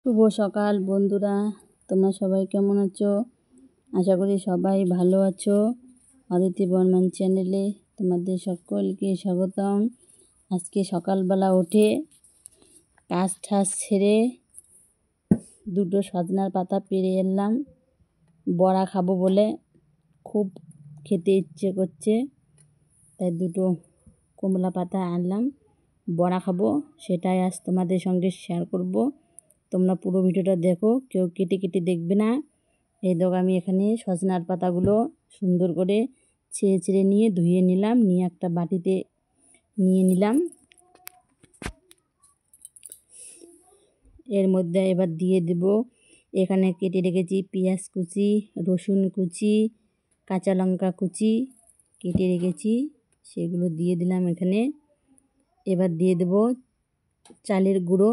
শুভ সকাল বন্ধুরা, তোমরা সবাই কেমন আছো? আশা করি সবাই ভালো আছো। অদিতি বর্মন চ্যানেলে তোমাদের সকলকে স্বাগতম। আজকে সকালবেলা উঠে কাজ ঠাজ ছেড়ে দুটো সজনার পাতা পেড়ে এলাম। বড়া খাবো বলে খুব খেতে ইচ্ছে করছে, তাই দুটো কমলা পাতা আনলাম। বড়া খাবো, সেটাই আজ তোমাদের সঙ্গে শেয়ার করব। তোমরা পুরো ভিডিওটা দেখো, কেউ কেটে কেটে দেখবে না। এই দেখো, আমি এখানে সজনার পাতাগুলো সুন্দর করে ছেড়ে ছেড়ে নিয়ে ধুয়ে নিলাম, নিয়ে একটা বাটিতে নিয়ে নিলাম। এর মধ্যে এবার দিয়ে দেব, এখানে কেটে রেখেছি পেঁয়াজ কুচি, রসুন কুচি, কাঁচা লঙ্কা কুচি কেটে রেখেছি, সেগুলো দিয়ে দিলাম এখানে। এবার দিয়ে দেব চালের গুঁড়ো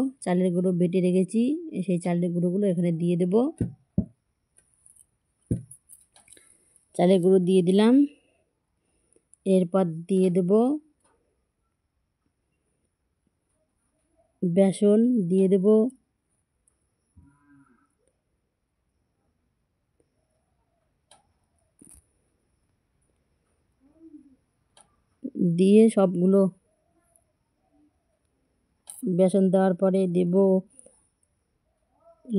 বেটে রেখেছি, সেই চালের গুঁড়োগুলো এখানে দিয়ে দেব। চালের গুঁড়ো দিয়ে দিলাম। এরপর দিয়ে দেব বেসন, দিয়ে দেব দিয়ে সবগুলো বেসন দেওয়ার পরে দেব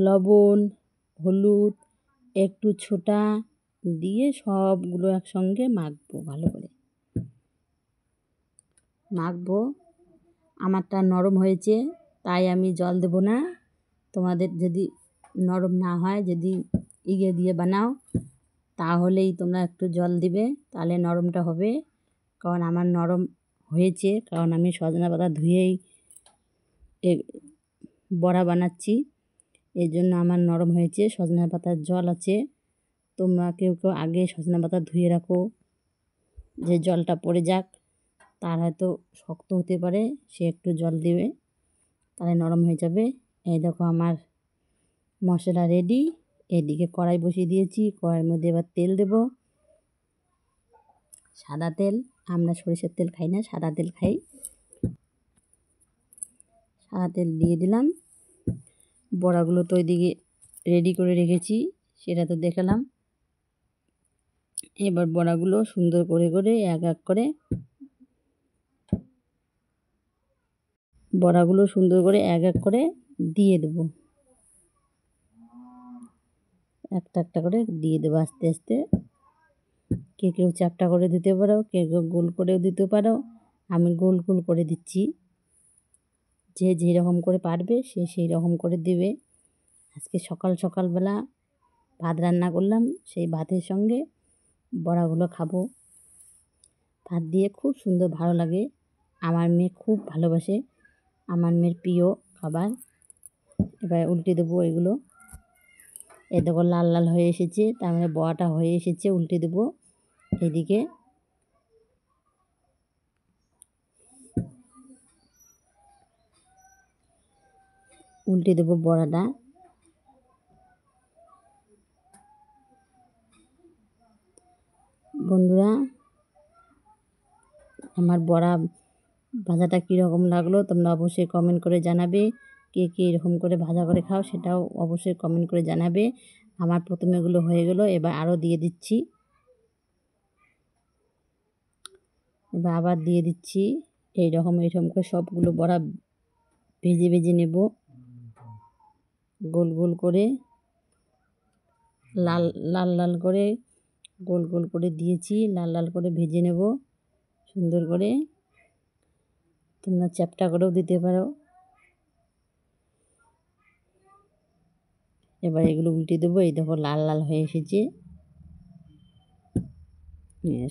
লবণ, হলুদ, একটু ছোটা দিয়ে সবগুলো একসঙ্গে মাখবো, ভালো করে মাখবো। আমারটা নরম হয়েছে তাই আমি জল দেব না। তোমাদের যদি নরম না হয়, যদি ইয়ে দিয়ে বানাও, তাহলেই তোমরা একটু জল দিবে, তাহলে নরমটা হবে। কারণ আমার নরম হয়েছে, কারণ আমি সজনা পাতা ধুয়েই বড়া বানাচ্ছি, এই জন্য আমার নরম হয়েছে। সজনা পাতার জল আছে, তোমরা কেউ কেউ আগে সজনা পাতা ধুয়ে রাখো, যে জলটা পড়ে যাক, তার হয়তো শক্ত হতে পারে, সে একটু জল দেবে, তাহলে নরম হয়ে যাবে। এই দেখো, আমার মশলা রেডি। এদিকে কড়াই বসিয়ে দিয়েছি, কড়াইয়ের মধ্যে এবার তেল দেব, সাদা তেল। আমরা সরিষার তেল খাই না, সাদা তেল খাই। সাদা তেল দিয়ে দিলাম। বড়াগুলো তো ওইদিকে রেডি করে রেখেছি, সেটা তো দেখালাম। এবার বড়াগুলো সুন্দর করে করে এক এক করে বড়াগুলো সুন্দর করে এক এক করে দিয়ে দেব, একটা একটা করে দিয়ে দেবো আস্তে আস্তে। কে কেউ চ্যাপ্টা করে দিতে পারো, কে কেউ গোল করেও দিতে পারো। আমি গোল গোল করে দিচ্ছি, যে যেরকম করে পারবে সে সেই রকম করে দেবে। আজকে সকালবেলা ভাত রান্না করলাম, সেই ভাতের সঙ্গে বড়াগুলো খাবো। ভাত দিয়ে খুব সুন্দর ভালো লাগে, আমার মেয়ে খুব ভালোবাসে, আমার মেয়ের প্রিয় খাবার। এবার উল্টে দেবো এগুলো। এ দেখো লাল লাল হয়ে এসেছে, তার মানে বড়াটা হয়ে এসেছে। উল্টে দেবো এদিকে। উল্টে দেবো বড়াটা। বন্ধুরা, আমার বড়া ভাজাটা কীরকম লাগলো তোমরা অবশ্যই কমেন্ট করে জানাবে। কে কে এরকম করে ভাজা করে খাও, সেটাও অবশ্যই কমেন্ট করে জানাবে। আমার প্রথমে এগুলো হয়ে গেল, এবার আরও দিয়ে দিচ্ছি। এবার আবার দিয়ে দিচ্ছি। এইরকম করে সবগুলো বড়া ভেজে ভেজে নেব, গোল গোল করে, লাল লাল লাল করে গোল গোল করে দিয়েছি। লাল লাল করে ভেজে নেব সুন্দর করে। তোমরা চ্যাপ্টা করেও দিতে পারো। এবার এগুলো উল্টে দেবো। এই দেখো লাল লাল হয়ে এসেছে,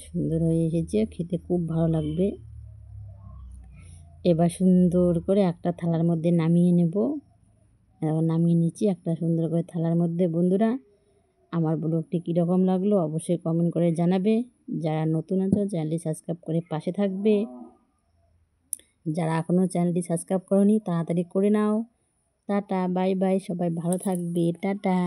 সুন্দর হয়ে এসেছে, খেতে খুব ভালো লাগবে। এবার সুন্দর করে একটা থালার মধ্যে নামিয়ে নেব। নামিয়ে নিচ্ছি একটা সুন্দর করে থালার মধ্যে। বন্ধুরা, আমার ব্লগটি কীরকম লাগলো অবশ্যই কমেন্ট করে জানাবে। যারা নতুন আছো চ্যানেলটি সাবস্ক্রাইব করে পাশে থাকবে। যারা এখনও চ্যানেলটি সাবস্ক্রাইব করোনি তাড়াতাড়ি করে নাও। টাটা, বাই বাই, সবাই ভালো থাকবে, টাটা।